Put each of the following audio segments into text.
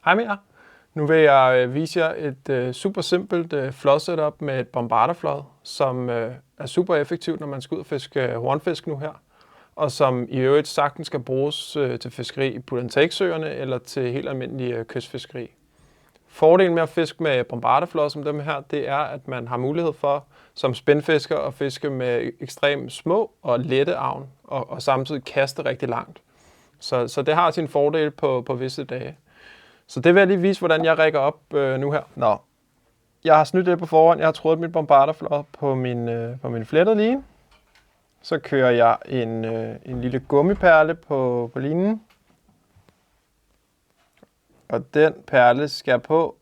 Hej med jer. Nu vil jeg vise jer et super simpelt flåd setup med et bombarderflåd, som er super effektivt, når man skal ud og fiske hornfisk nu her, og som i øvrigt sagtens skal bruges til fiskeri i pull-and-take-søerne eller til helt almindelig kystfiskeri. Fordelen med at fiske med bombarderflåd som dem her, det er, at man har mulighed for som spændfisker at fiske med ekstremt små og lette agn, og samtidig kaste rigtig langt. Så det har sin fordel på visse dage. Så det vil jeg lige vise, hvordan jeg rækker op nu her. Nå, jeg har snydt det på forhånd. Jeg har trådt mit bombarderflåd på min flettede line. Så kører jeg en lille gummiperle på linen. Og den perle skal jeg på,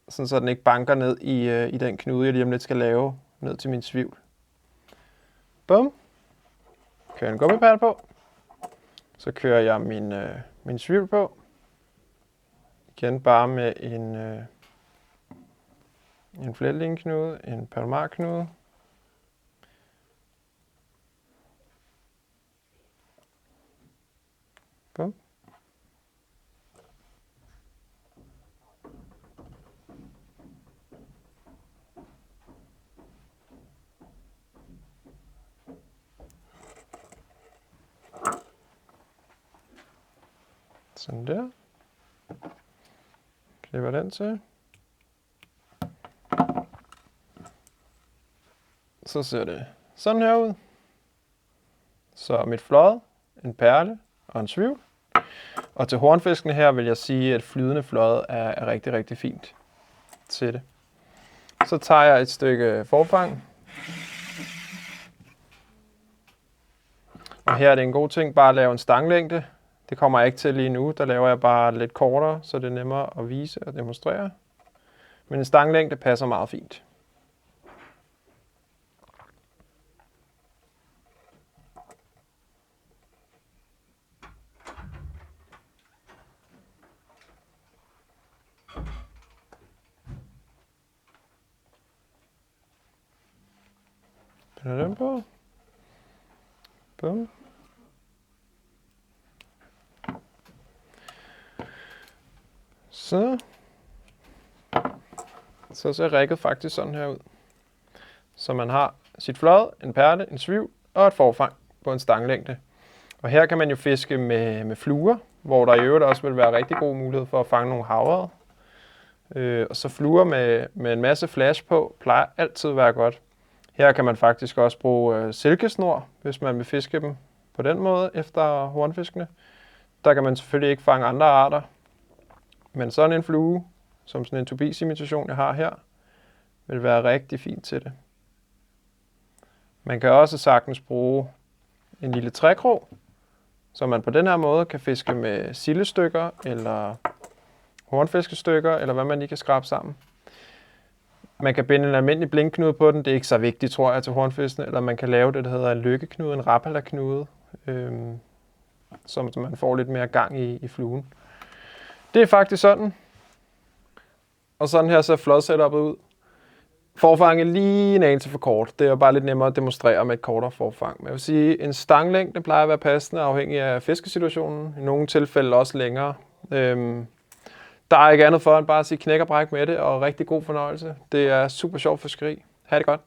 sådan så den ikke banker ned i den knude, jeg lige om lidt skal lave ned til min svivl. Bum. Kører en gummiperle på. Så kører jeg min svivl på. Igen bare med en flettelingeknude, en palmarknude. Bum. Sådan der. Klipper den til. Så ser det sådan her ud. Så mit flåd, en perle og en svivl. Og til hornfiskene her vil jeg sige, at flydende flåd er rigtig, rigtig fint til det. Så tager jeg et stykke forfang. Og her er det en god ting bare at lave en stanglængde. Det kommer jeg ikke til lige nu. Der laver jeg bare lidt kortere, så det er nemmere at vise og demonstrere. Men en stanglængde passer meget fint. Piller den på. Bum. Så ser rigget faktisk sådan her ud. Så man har sit flåd, en perle, en svivl og et forfang på en stanglængde. Og her kan man jo fiske med fluer, hvor der i øvrigt også vil være rigtig god mulighed for at fange nogle havre. Og så fluer med en masse flash på plejer altid at være godt. Her kan man faktisk også bruge silkesnor, hvis man vil fiske dem på den måde efter hornfiskene. Der kan man selvfølgelig ikke fange andre arter. Men sådan en flue, som sådan en tobis-imitation, jeg har her, vil være rigtig fint til det. Man kan også sagtens bruge en lille trækrog, så man på den her måde kan fiske med sildestykker eller hornfiskestykker, eller hvad man lige kan skrabe sammen. Man kan binde en almindelig blinkknude på den, det er ikke så vigtigt, tror jeg, til hornfiskene, eller man kan lave det, der hedder en lykkeknude, en rapala-knude, så man får lidt mere gang i fluen. Det er faktisk sådan. Og sådan her ser flådsetupet ud. Forfanget lige en anelse for kort. Det er jo bare lidt nemmere at demonstrere med et kortere forfang. Men jeg vil sige, en stanglængde plejer at være passende, afhængig af fiskesituationen. I nogle tilfælde også længere. Der er ikke andet for end bare at sige knæk og bræk med det, og rigtig god fornøjelse. Det er super sjovt fiskeri. Ha' det godt.